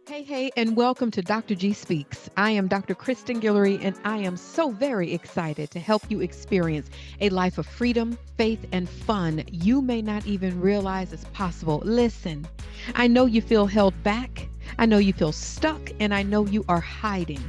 Hey, and welcome to Dr. G Speaks. I am Dr. Kristen Guillory, and I am so very excited to help you experience a life of freedom, faith, and fun you may not even realize is possible. Listen, I know you feel held back, I know you feel stuck, and I know you are hiding.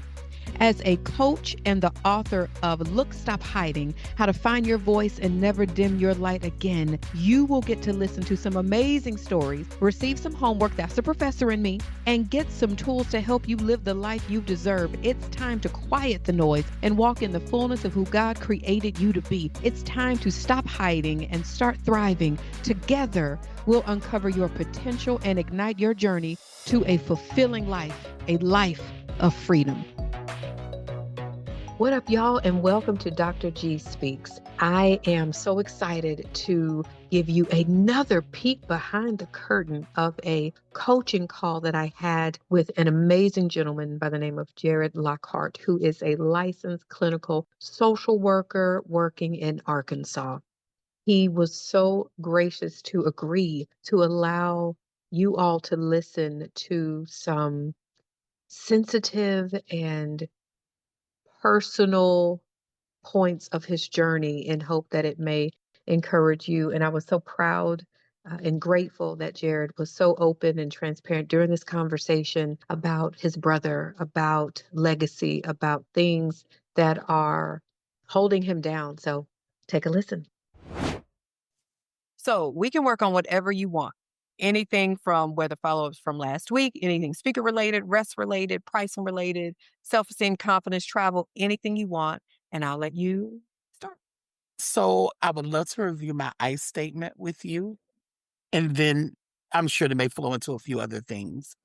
As a coach and the author of Look, Stop Hiding, How to Find Your Voice and Never Dim Your Light Again, you will get to listen to some amazing stories, receive some homework, that's the professor in me, and get some tools to help you live the life you deserve. It's time to quiet the noise and walk in the fullness of who God created you to be. It's time to stop hiding and start thriving. Together, we'll uncover your potential and ignite your journey to a fulfilling life, a life of freedom. What up, y'all, and welcome to Dr. G Speaks. I am so excited to give you another peek behind the curtain of a coaching call that I had with an amazing gentleman by the name of Jerrod, who is a licensed clinical social worker working in Arkansas. He was so gracious to agree to allow you all to listen to some sensitive and personal points of his journey in hope that it may encourage you. And I was so proud and grateful that Jerrod was so open and transparent during this conversation about his brother, about legacy, about things that are holding him down. So take a listen. So we can work on whatever you want. Anything from weather follow-ups from last week, anything speaker related, rest related, pricing related, self-esteem, confidence, travel, anything you want. And I'll let you start. So I would love to review my ICE statement with you, and then I'm sure it may flow into a few other things.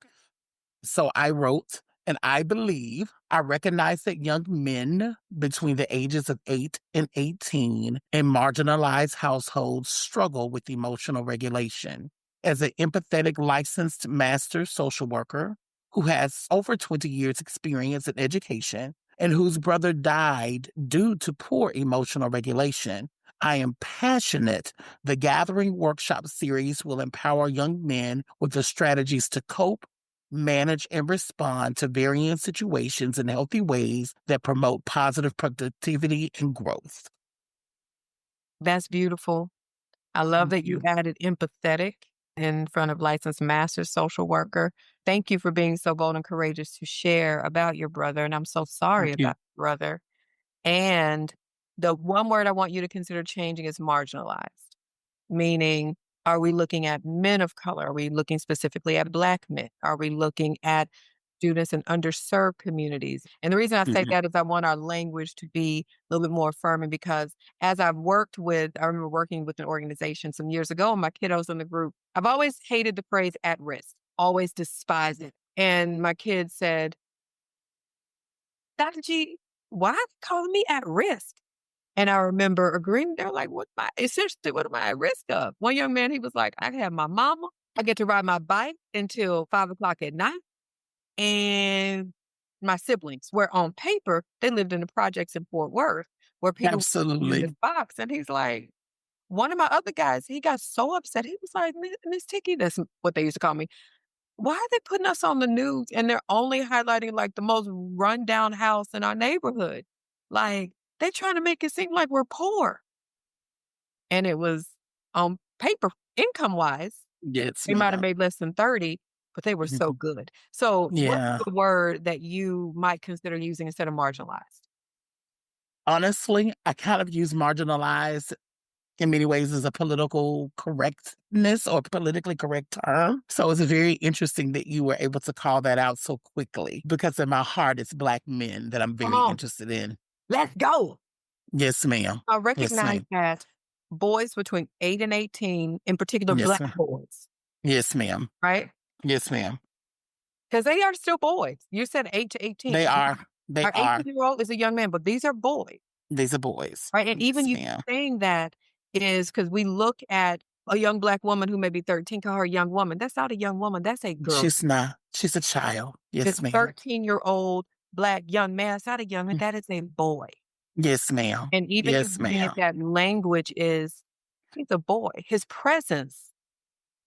So I wrote, and I recognize that young men between the ages of 8 and 18 in marginalized households struggle with emotional regulation. As an empathetic licensed master social worker who has over 20 years experience in education and whose brother died due to poor emotional regulation, I am passionate the Gathering Workshop series will empower young men with the strategies to cope, manage, and respond to varying situations in healthy ways that promote positive productivity and growth. That's beautiful. I love Thank that you added empathetic in front of licensed master social worker. Thank you for being so bold and courageous to share about your brother. And I'm so sorry Thank you. about your brother. And the one word I want you to consider changing is marginalized, meaning, are we looking at men of color? Are we looking specifically at Black men? Are we looking at students in underserved communities? And the reason I say Mhm. that is I want our language to be a little bit more affirming because as I remember working with an organization some years ago, and my kiddos in the group, I've always hated the phrase at risk, always despised it. And my kids said, Dr. G, why are they calling me at risk? And I remember agreeing, they're like, what am I at risk of? One young man, he was like, I have my mama. I get to ride my bike until 5 o'clock at night. And my siblings, where on paper, they lived in the projects in Fort Worth where people were in this Absolutely. box. And he's like, one of my other guys, he got so upset. He was like, Miss Tiki, that's what they used to call me. Why are they putting us on the news and they're only highlighting like the most rundown house in our neighborhood? Like, they're trying to make it seem like we're poor. And it was on paper, income wise, Yes, they might have ma'am. made less than 30, but they were so Mhm. good. So what's Yeah. the word that you might consider using instead of marginalized? Honestly, I kind of use marginalized in many ways as a political correctness or politically correct term. So it's very interesting that you were able to call that out so quickly because in my heart, it's Black men that I'm Come very on, interested in. let's go. Yes, ma'am. I Yes, recognize ma'am. that boys between 8 and 18, in particular Yes, Black ma'am. boys, Yes, ma'am. right? Yes, ma'am. Because they are still boys. You said 8 to 18. They are. They Our are. 18-year-old is a young man, but these are boys, These are boys. right? And even Yes, you ma'am. saying that is because we look at a young Black woman who may be 13, call her a young woman. That's not a young woman. That's a girl. She's not. She's a child. This Yes, ma'am. 13-year-old Black young man, it's not a young man, Mm. that is a boy. Yes, ma'am. And even you Yes, looking at ma'am. that language is, he's a boy. His presence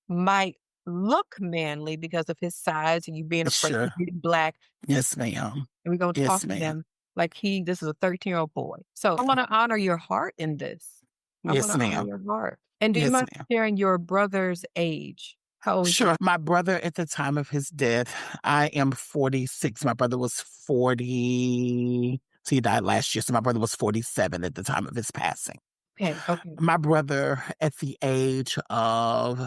might look manly because of his size and you being afraid Sure. of being black, Yes, ma'am. and we're gonna talk Yes, to ma'am. them like this is a 13-year-old boy. So I wanna honor your heart in this. I Yes, wanna honor ma'am. your heart. And do you Yes, mind ma'am. sharing your brother's age? How old is he? Sure. My brother at the time of his death, I am 46. My brother was 40. So he died last year. So my brother was 47 at the time of his passing. Okay, okay. My brother, at the age of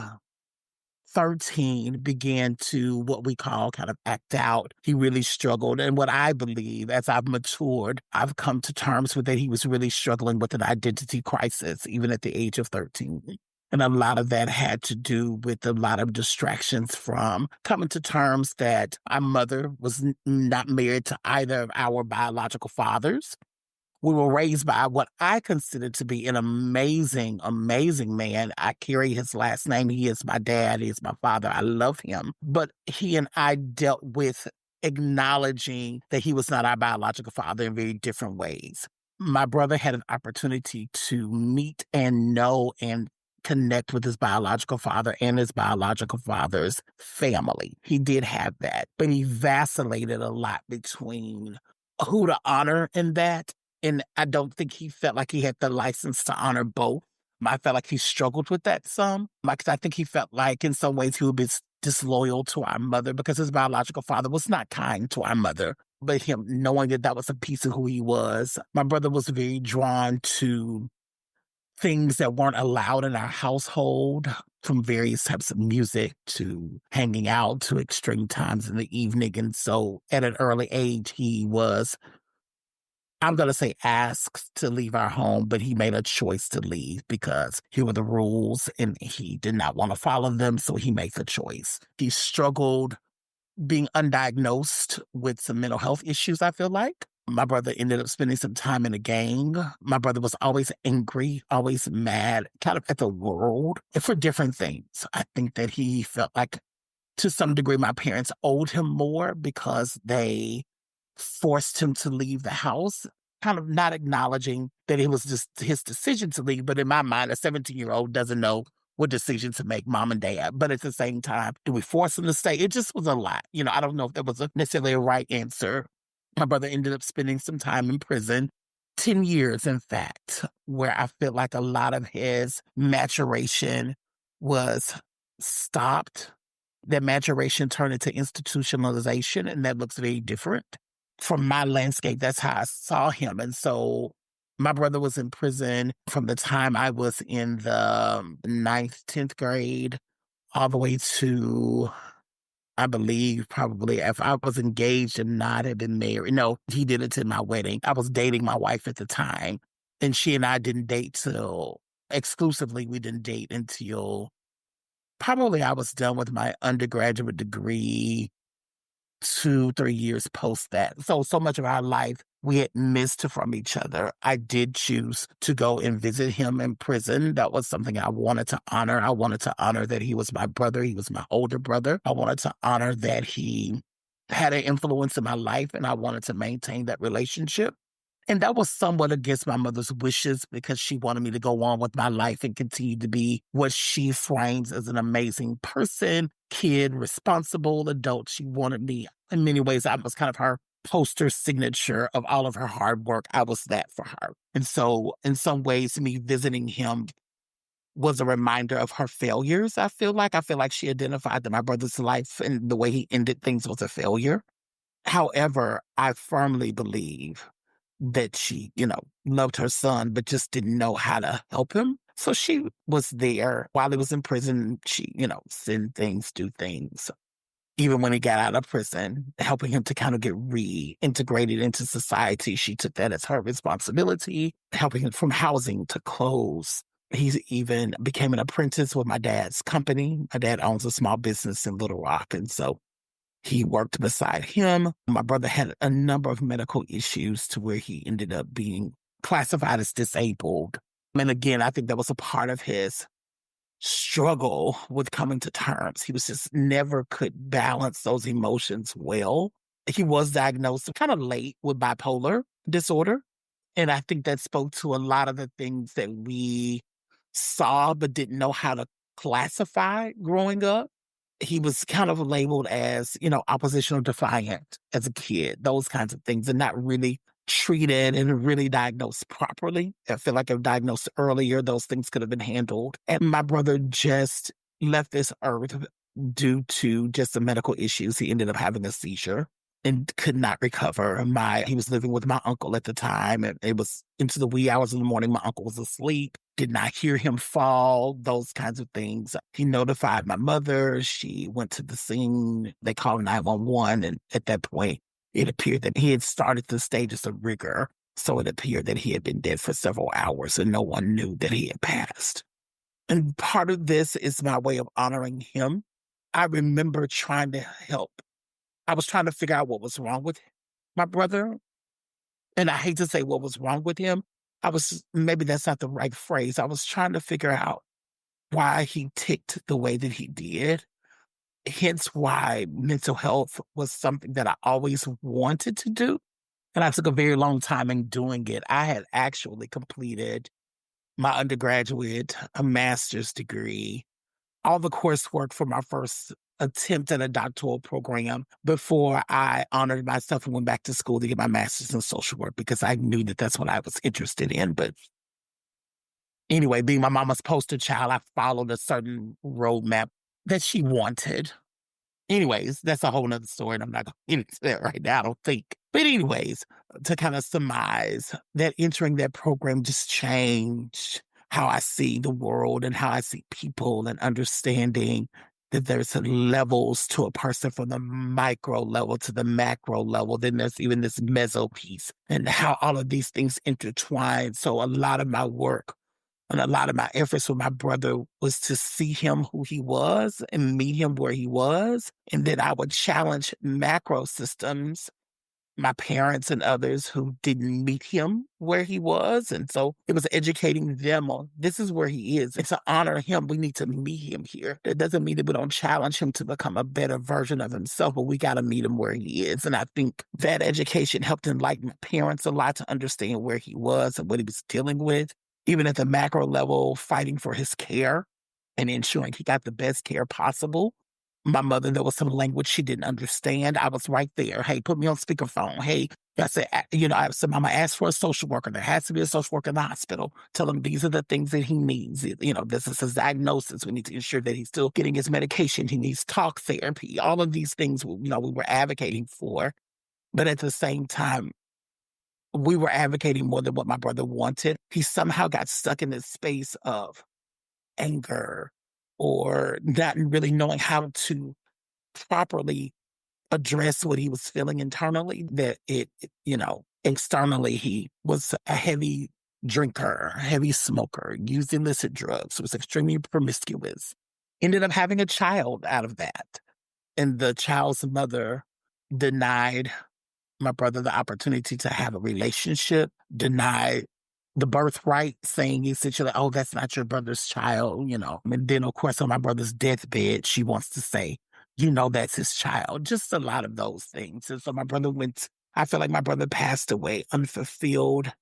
13, began to what we call kind of act out. He really struggled. And what I believe, as I've matured, I've come to terms with that he was really struggling with an identity crisis, even at the age of 13. And a lot of that had to do with a lot of distractions from coming to terms that our mother was not married to either of our biological fathers. We were raised by what I consider to be an amazing, amazing man. I carry his last name. He is my dad. He is my father. I love him. But he and I dealt with acknowledging that he was not our biological father in very different ways. My brother had an opportunity to meet and know and connect with his biological father and his biological father's family. He did have that, but he vacillated a lot between who to honor in that, and I don't think he felt like he had the license to honor both. I felt like he struggled with that some. Like, 'cause I think he felt like in some ways he would be disloyal to our mother because his biological father was not kind to our mother. But him knowing that that was a piece of who he was, my brother was very drawn to things that weren't allowed in our household, from various types of music to hanging out to extreme times in the evening. And so at an early age, he was, I'm going to say, asked to leave our home, but he made a choice to leave because here were the rules and he did not want to follow them. So he made the choice. He struggled being undiagnosed with some mental health issues, I feel like. My brother ended up spending some time in a gang. My brother was always angry, always mad, kind of at the world for different things. I think that he felt like, to some degree, my parents owed him more because they forced him to leave the house, kind of not acknowledging that it was just his decision to leave. But in my mind, a 17-year-old doesn't know what decision to make, mom and dad. But at the same time, do we force him to stay? It just was a lot. I don't know if there was necessarily a right answer. My brother ended up spending some time in prison, 10 years, in fact, where I feel like a lot of his maturation was stopped. That maturation turned into institutionalization, and that looks very different from my landscape. That's how I saw him. And so my brother was in prison from the time I was in the ninth, 10th grade, all the way to, I believe, probably if I was engaged and not had been married. No, he did attend my wedding. I was dating my wife at the time, and she and I didn't date till exclusively. We didn't date until probably I was done with my undergraduate degree 2, 3 years post that. So much of our life we had missed from each other. I did choose to go and visit him in prison. That was something I wanted to honor. I wanted to honor that he was my brother. He was my older brother. I wanted to honor that he had an influence in my life, and I wanted to maintain that relationship. And that was somewhat against my mother's wishes because she wanted me to go on with my life and continue to be what she frames as an amazing person, kid, responsible adult. She wanted me, in many ways, I was kind of her poster signature of all of her hard work. I was that for her. And so, in some ways, me visiting him was a reminder of her failures. I feel like she identified that my brother's life and the way he ended things was a failure. However, I firmly believe that she, loved her son, but just didn't know how to help him. So she was there while he was in prison. She, send things, do things. Even when he got out of prison, helping him to kind of get reintegrated into society, she took that as her responsibility, helping him from housing to clothes. He's even became an apprentice with my dad's company. My dad owns a small business in Little Rock. And so he worked beside him. My brother had a number of medical issues to where he ended up being classified as disabled. And again, I think that was a part of his struggle with coming to terms. He was just never could balance those emotions well. He was diagnosed kind of late with bipolar disorder. And I think that spoke to a lot of the things that we saw but didn't know how to classify growing up. he was kind of labeled as, oppositional defiant as a kid, those kinds of things, and not really treated and really diagnosed properly. I feel like if diagnosed earlier, those things could have been handled. And my brother just left this earth due to just the medical issues. He ended up having a seizure and could not recover. He was living with my uncle at the time, and it was into the wee hours of the morning. My uncle was asleep, did not hear him fall, those kinds of things. He notified my mother. She went to the scene. They called 911, and at that point, it appeared that he had started the stages of rigor. So it appeared that he had been dead for several hours, and no one knew that he had passed. And part of this is my way of honoring him. I remember trying to help. I was trying to figure out what was wrong with my brother, and I hate to say what was wrong with him. Maybe that's not the right phrase. I was trying to figure out why he ticked the way that he did, hence why mental health was something that I always wanted to do, and I took a very long time in doing it. I had actually completed my undergraduate, a master's degree, all the coursework for my first attempt at a doctoral program before I honored myself and went back to school to get my master's in social work because I knew that that's what I was interested in. But anyway, being my mama's poster child, I followed a certain roadmap that she wanted. Anyways, that's a whole nother story, and I'm not going to get into that right now, I don't think. But anyways, to kind of surmise that entering that program just changed how I see the world and how I see people, and understanding that there's levels to a person from the micro level to the macro level. Then there's even this meso piece, and how all of these things intertwine. So a lot of my work and a lot of my efforts with my brother was to see him who he was and meet him where he was. And then I would challenge macro systems, my parents and others who didn't meet him where he was. And so it was educating them on this is where he is. And to honor him, we need to meet him here. That doesn't mean that we don't challenge him to become a better version of himself, but we got to meet him where he is. And I think that education helped enlighten my parents a lot to understand where he was and what he was dealing with, even at the macro level, fighting for his care and ensuring he got the best care possible. My mother, there was some language she didn't understand. I was right there. Hey, put me on speakerphone. Hey, I said, I said, Mama asked for a social worker. There has to be a social worker in the hospital. Tell him these are the things that he needs. This is his diagnosis. We need to ensure that he's still getting his medication. He needs talk therapy. All of these things, we were advocating for. But at the same time, we were advocating more than what my brother wanted. He somehow got stuck in this space of anger or not really knowing how to properly address what he was feeling internally, that externally he was a heavy drinker, heavy smoker, used illicit drugs, was extremely promiscuous, ended up having a child out of that. And the child's mother denied my brother the opportunity to have a relationship, denied the birthright, saying essentially, oh, that's not your brother's child. And then, of course, on my brother's deathbed, she wants to say, that's his child. Just a lot of those things. And so I feel like my brother passed away unfulfilled,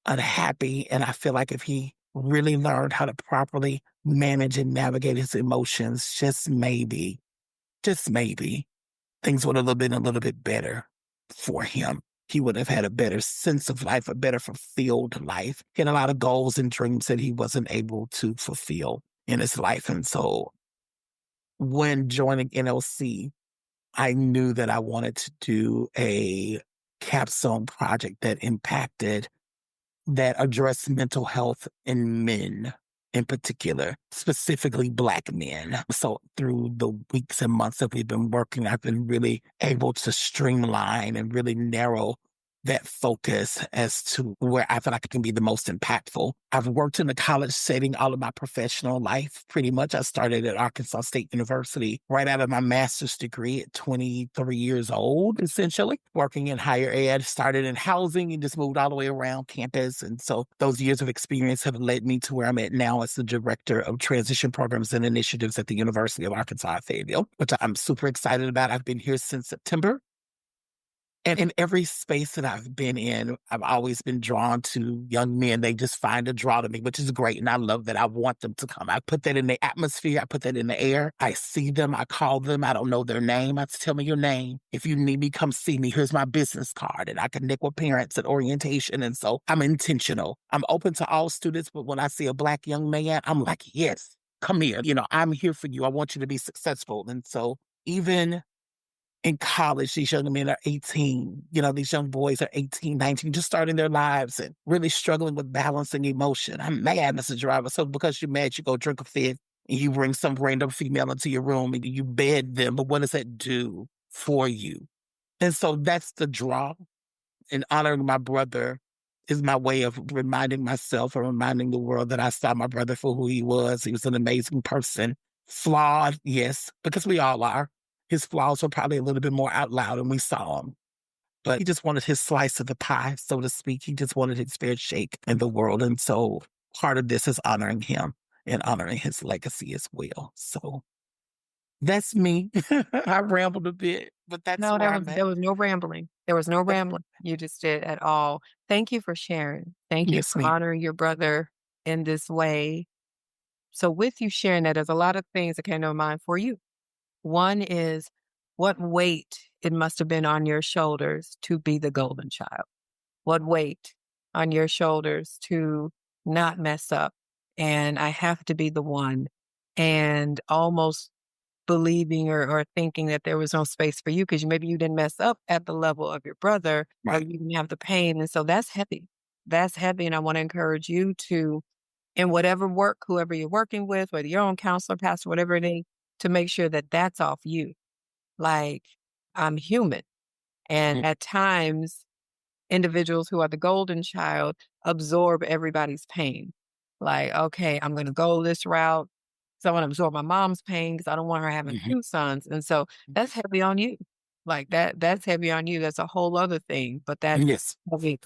unhappy. And I feel like if he really learned how to properly manage and navigate his emotions, just maybe, things would have been a little bit better for him. He would have had a better sense of life, a better fulfilled life. He had a lot of goals and dreams that he wasn't able to fulfill in his life. And so when joining NLC, I knew that I wanted to do a capstone project that addressed mental health in men in particular, specifically Black men. So through the weeks and months that we've been working, I've been really able to streamline and really narrow that focus as to where I feel like it can be the most impactful. I've worked in the college setting all of my professional life, pretty much. I started at Arkansas State University right out of my master's degree at 23 years old, essentially, working in higher ed, started in housing and just moved all the way around campus. And so those years of experience have led me to where I'm at now as the director of transition programs and initiatives at the University of Arkansas at Fayetteville, which I'm super excited about. I've been here since September. And in every space that I've been in, I've always been drawn to young men. They just find a draw to me, which is great. And I love that. I want them to come. I put that in the atmosphere. I put that in the air. I see them. I call them. I don't know their name. I tell me your name. If you need me, come see me. Here's my business card. And I connect with parents at orientation. And so I'm intentional. I'm open to all students. But when I see a Black young man, I'm like, yes, come here. I'm here for you. I want you to be successful. And so even in college, these young men are 18. These young boys are 18, 19, just starting their lives and really struggling with balancing emotion. I'm mad, Mr. Driver. So because you're mad, you go drink a fifth and you bring some random female into your room and you bed them. But what does that do for you? And so that's the draw. And honoring my brother is my way of reminding myself and reminding the world that I saw my brother for who he was. He was an amazing person. Flawed, yes, because we all are. His flaws were probably a little bit more out loud and we saw them. But he just wanted his slice of the pie, so to speak. He just wanted his fair shake in the world. And so part of this is honoring him and honoring his legacy as well. So that's me. I rambled a bit, but that's No, where there was I'm at. there was no rambling. There was no rambling you just did at all. Thank you for sharing. Thank you Yes, for ma'am. honoring your brother in this way. So with you sharing that, there's a lot of things that came to mind for you. One is what weight it must have been on your shoulders to be the golden child. What weight on your shoulders to not mess up. And I have to be the one. And almost believing or thinking that there was no space for you because maybe you didn't mess up at the level of your brother or Right. you didn't have the pain. And so that's heavy. That's heavy. And I want to encourage you to, in whatever work, whoever you're working with, whether your own counselor, pastor, whatever it is, to make sure that that's off you. Like, I'm human. And Mm, at times, individuals who are the golden child absorb everybody's pain. Like, okay, I'm going to go this route. So I want to absorb my mom's pain because I don't want her having mhm. two sons. And so that's heavy on you. Like that's heavy on you. That's a whole other thing, but that's Yes. heavy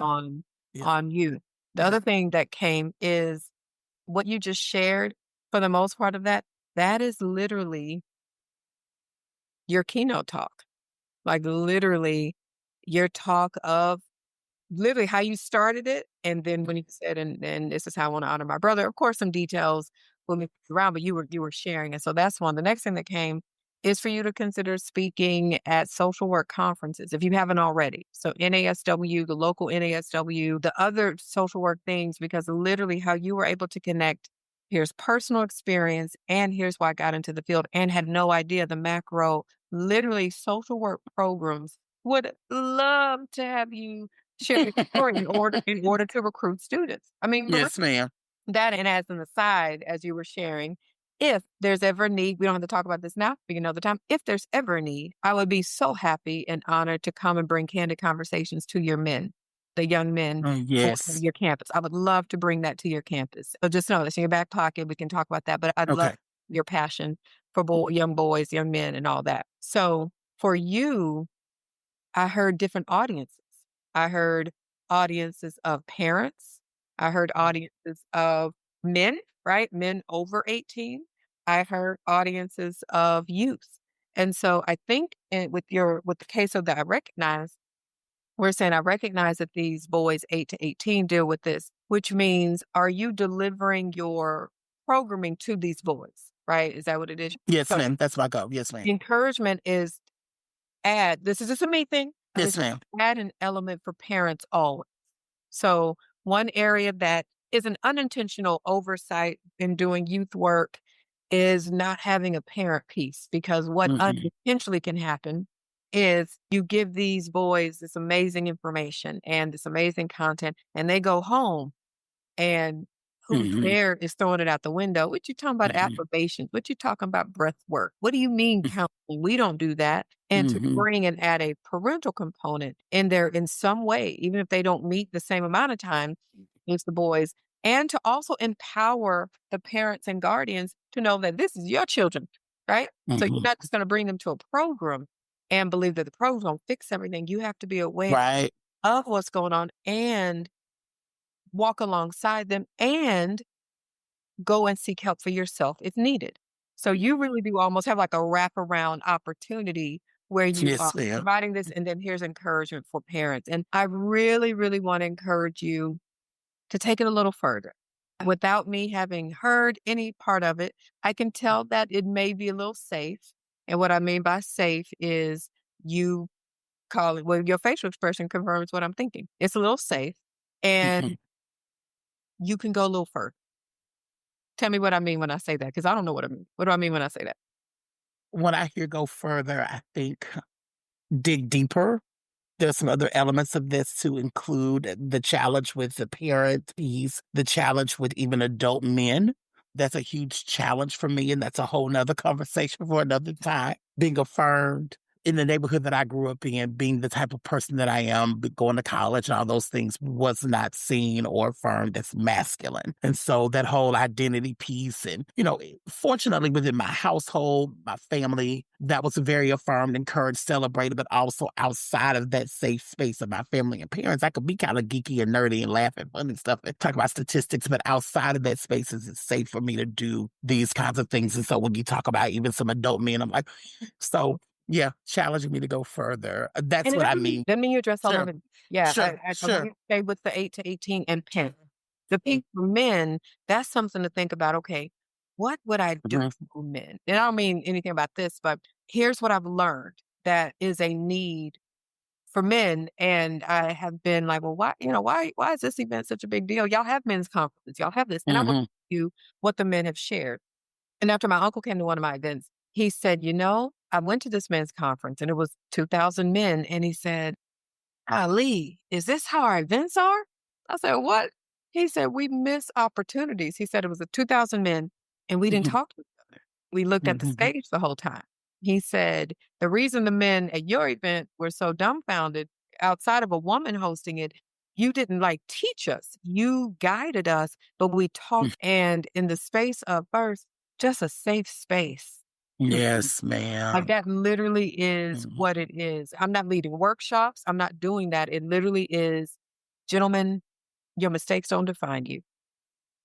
Yeah. on you. The Yeah. other thing that came is what you just shared for the most part of that, that is literally your keynote talk. Like literally your talk of literally how you started it, and then when you said, "And this is how I wanna honor my brother," of course, some details will move around, but you were sharing, and so that's one. The next thing that came is for you to consider speaking at social work conferences if you haven't already. So NASW, the local NASW, the other social work things, because literally how you were able to connect, here's personal experience, and here's why I got into the field, and had no idea the macro, literally social work programs would love to have you share your story in order to recruit students. I mean, for real. Yes, ma'am. That and as an aside, as you were sharing, if there's ever a need, we don't have to talk about this now, we can another time. If there's ever a need, I would be so happy and honored to come and bring candid conversations to your men, the young men on Yes. your campus. I would love to bring that to your campus. So just know that's in your back pocket. We can talk about that, but I'd love Okay. your passion for young boys, young men, and all that. So for you, I heard different audiences. I heard audiences of parents. I heard audiences of men, right? Men over 18. I heard audiences of youth. And so I think with the case of that I recognize, we're saying I recognize that these boys 8 to 18 deal with this, which means are you delivering your programming to these boys, right? Is that what it is? Yes, So ma'am. That's my goal. Yes, ma'am. encouragement is add, this is just a me thing, Yes, is ma'am. add an element for parents always. So one area that is an unintentional oversight in doing youth work is not having a parent piece because what Mhm. unintentionally can happen is you give these boys this amazing information and this amazing content and they go home and who's Mhm. there is throwing it out the window. What you talking about Mhm. affirmations? What you talking about breath work? What do you mean counseling? We don't do that. And to Mhm. bring and add a parental component in there in some way, even if they don't meet the same amount of time as the boys, and to also empower the parents and guardians to know that this is your children, right? So you're Mhm. not just going to bring them to a program and believe that the program's going to fix everything. You have to be aware Right. of what's going on and walk alongside them and go and seek help for yourself if needed. So you really do almost have like a wraparound opportunity where you are Yes, ma'am. providing this, and then here's encouragement for parents. And I really, really want to encourage you to take it a little further. Without me having heard any part of it, I can tell that it may be a little safe. And what I mean by safe is you call it, well, your facial expression confirms what I'm thinking. It's a little safe Mhm. and you can go a little further. Tell me what I mean when I say that, because I don't know what I mean. What do I mean when I say that? When I hear go further, I think dig deeper. There's some other elements of this to include the challenge with the parent piece, the challenge with even adult men. That's a huge challenge for me, and that's a whole nother conversation for another time. Being affirmed in the neighborhood that I grew up in, being the type of person that I am, going to college and all those things was not seen or affirmed as masculine. And so that whole identity piece and, fortunately within my household, my family, that was very affirmed, encouraged, celebrated, but also outside of that safe space of my family and parents, I could be kind of geeky and nerdy and laugh at funny stuff and talk about statistics, but outside of that space, it's safe for me to do these kinds of things. And so when you talk about even some adult men, I'm like, so yeah, challenging me to go further. That's And it what I doesn't mean mean. let me address all of Sure, it. Yeah, sure, I want sure. you to stay with the 8 to 18 and parent. The piece for men, that's something to think about. Okay, what would I do Mhm, for men? And I don't mean anything about this, but here's what I've learned that is a need for men. And I have been like, well, why is this event such a big deal? Y'all have men's conferences, y'all have this. And I want mhm, you what the men have shared. And after my uncle came to one of my events, he said, I went to this men's conference and it was 2,000 men. And he said, Ali, is this how our events are? I said, what? He said, we miss opportunities. He said it was a 2,000 men and we didn't mhm, talk to each other. We looked at the mhm, stage the whole time. He said, the reason the men at your event were so dumbfounded outside of a woman hosting it, you didn't like teach us. You guided us, but we mhm. talked. And in the space of first, just a safe space. Yes, Like, ma'am. that literally is Mhm. what it is. I'm not leading workshops, I'm not doing that. It literally is, "Gentlemen, your mistakes don't define you.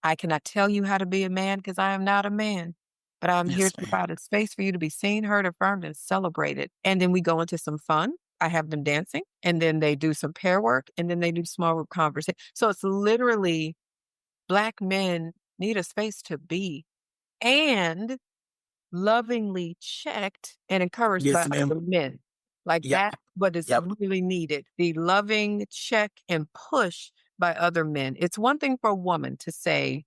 I cannot tell you how to be a man because I am not a man, but I'm here Yes, to ma'am. provide a space for you to be seen, heard, affirmed, and celebrated." And then we go into some fun. I have them dancing, and then they do some pair work, and then they do small group conversation. So it's literally Black men need a space to be and lovingly checked and encouraged Yes, by ma'am. other men. Like Yep, that, what is yep. really needed. The loving check and push by other men. It's one thing for a woman to say,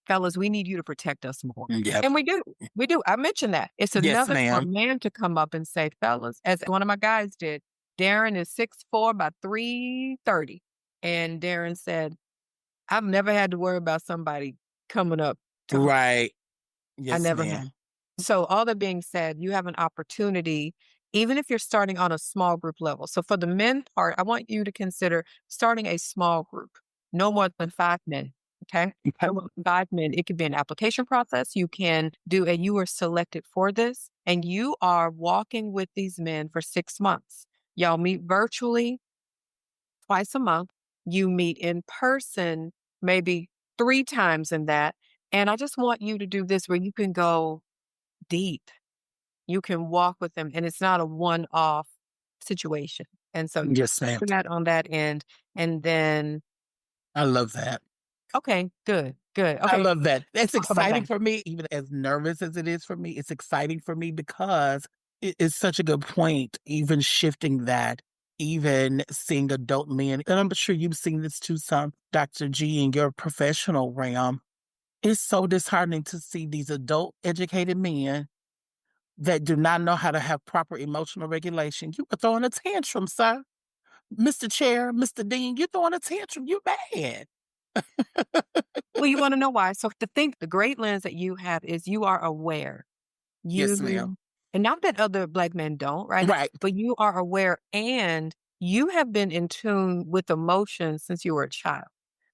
fellas, we need you to protect us more. Yep. And we do. We do. I mentioned that. It's Yes, another for a ma'am. man to come up and say, fellas, as one of my guys did. Darren is 6'4", about 330. And Darren said, I've never had to worry about somebody coming up to Right. I Yes, never have. ma'am. So all that being said, you have an opportunity, even if you're starting on a small group level. So for the men part, I want you to consider starting a small group, no more than 5 men. Okay. Okay. No more than 5 men. It could be an application process. You can do, and you are selected for this, and you are walking with these men for 6 months. Y'all meet virtually twice a month. You meet in person maybe 3 times in that. And I just want you to do this where you can go deep. You can walk with them, and it's not a one-off situation. And so Yes, ma'am. for that on that end, and then I love that. okay, good, good. I Okay, love that. It's talk about exciting that. for me, even as nervous as it is for me. It's exciting for me because it is such a good point, even shifting that, even seeing adult men. And I'm sure you've seen this too, some Dr. G, in your professional realm. It's so disheartening to see these adult educated men that do not know how to have proper emotional regulation. You are throwing a tantrum, sir. Mr. Chair, Mr. Dean, you're throwing a tantrum. You're bad. Well, you wanna know why? So the great lens that you have is you are aware. Yes, ma'am. You and not that other Black men don't, right? Right. But you are aware and you have been in tune with emotions since you were a child.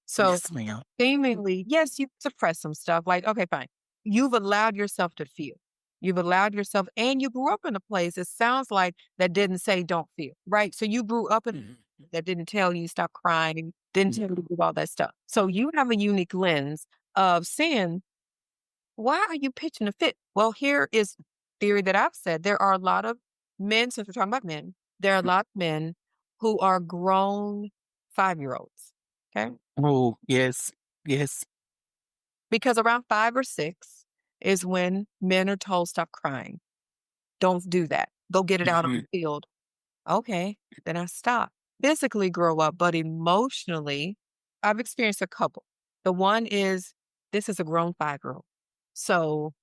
So Yes, ma'am. seemingly, yes, you suppress some stuff like, okay, fine. You've allowed yourself to feel. You've allowed yourself, and you grew up in a place, it sounds like, that didn't say don't feel, right? So you grew up in Mhm. that didn't tell you stop crying, didn't tell you to do all that stuff. So you have a unique lens of seeing, why are you pitching a fit? Well, here is theory that I've said. There are a lot of men, since we're talking about men, there are a lot of men who are grown 5-year-olds. Okay. Oh, yes. Yes. Because around 5 or 6 is when men are told, stop crying. Don't do that. Go get it out on Mhm. the field. Okay. Then I stop. Physically grow up, but emotionally, I've experienced a couple. The one is this is a grown 5-year-old. So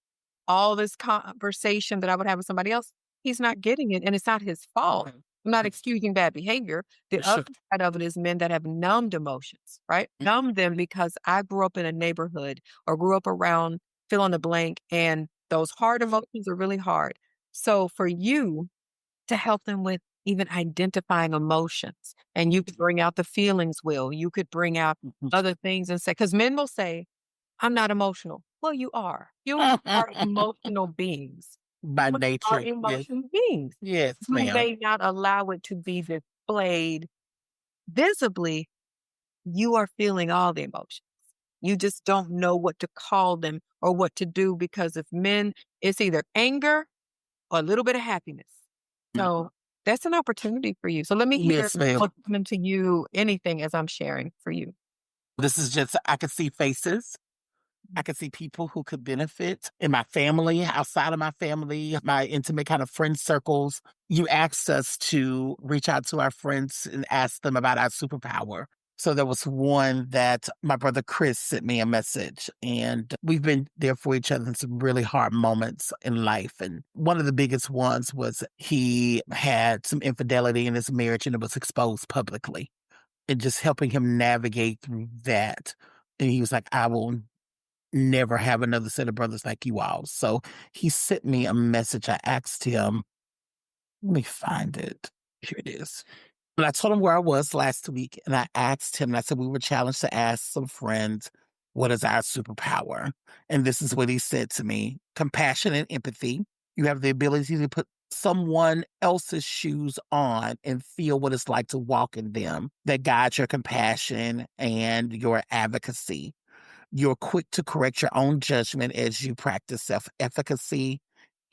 all this conversation that I would have with somebody else, he's not getting it, and it's not his fault. Mhm. I'm not excusing bad behavior. The other Sure. side of it is men that have numbed emotions, right? Numb them because I grew up in a neighborhood or grew up around fill in the blank, and those hard emotions are really hard. So for you to help them with even identifying emotions, and you could bring out the feelings wheel, you could bring out Mhm. other things and say, because men will say, I'm not emotional. Well, you are. You are emotional beings. By Humans are nature. Yes. emotional beings. Yes, You ma'am. may not allow it to be displayed visibly. You are feeling all the emotions. You just don't know what to call them or what to do because of men, it's either anger or a little bit of happiness. So that's an opportunity for you. So let me hear Yes, ma'am. what's coming to you, anything as I'm sharing for you. This is just, I could see faces. I could see people who could benefit in my family, outside of my family, my intimate kind of friend circles. You asked us to reach out to our friends and ask them about our superpower. So there was one that my brother Chris sent me a message, and we've been there for each other in some really hard moments in life. And one of the biggest ones was he had some infidelity in his marriage and it was exposed publicly, and just helping him navigate through that. And he was like, I will never have another set of brothers like you all. So he sent me a message. I asked him, let me find it. Here it is. And I told him where I was last week, and I asked him, and I said, we were challenged to ask some friends, what is our superpower? And this is what he said to me: compassion and empathy. You have the ability to put someone else's shoes on and feel what it's like to walk in them. That guides your compassion and your advocacy. You're quick to correct your own judgment as you practice self efficacy.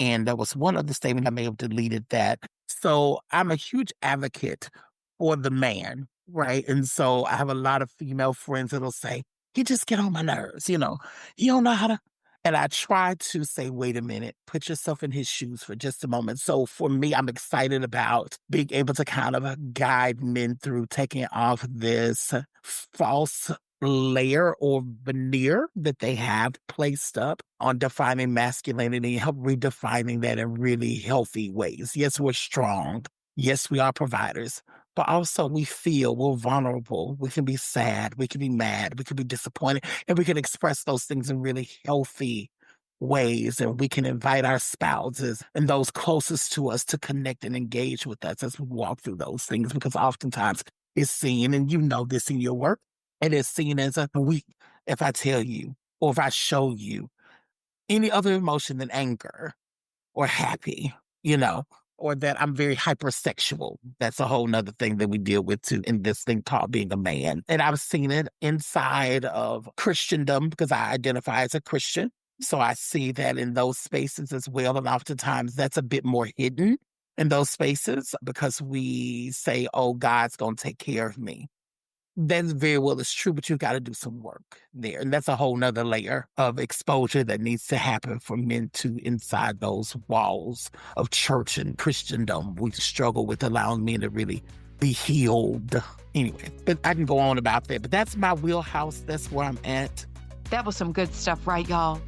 And there was one other statement I may have deleted that. So I'm a huge advocate for the man, right? And so I have a lot of female friends that'll say, he just get on my nerves, you don't know how to. And I try to say, wait a minute, put yourself in his shoes for just a moment. So for me, I'm excited about being able to kind of guide men through taking off this false layer or veneer that they have placed up on defining masculinity, help redefining that in really healthy ways. Yes, we're strong. Yes, we are providers, but also we feel we're vulnerable. We can be sad. We can be mad. We can be disappointed, and we can express those things in really healthy ways. And we can invite our spouses and those closest to us to connect and engage with us as we walk through those things, because oftentimes it's seen, and you know this in your work, it is seen as a weak if I tell you or if I show you any other emotion than anger or happy, you know, or that I'm very hypersexual. That's a whole nother thing that we deal with too in this thing called being a man. And I've seen it inside of Christendom because I identify as a Christian. So I see that in those spaces as well. And oftentimes that's a bit more hidden in those spaces because we say, oh, God's going to take care of me. That's very well is true, but you got to do some work there. And that's a whole nother layer of exposure that needs to happen for men to inside those walls of church and Christendom. We struggle with allowing men to really be healed. Anyway, but I can go on about that. But that's my wheelhouse. That's where I'm at. That was some good stuff, right, y'all?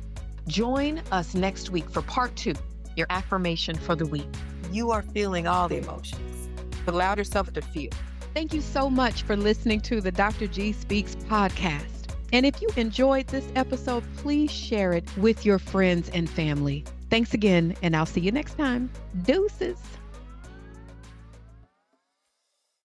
Join us next week for part 2, your affirmation for the week. You are feeling all the emotions. Allow yourself to feel. Thank you so much for listening to the Dr. G Speaks podcast. And if you enjoyed this episode, please share it with your friends and family. Thanks again, and I'll see you next time. Deuces.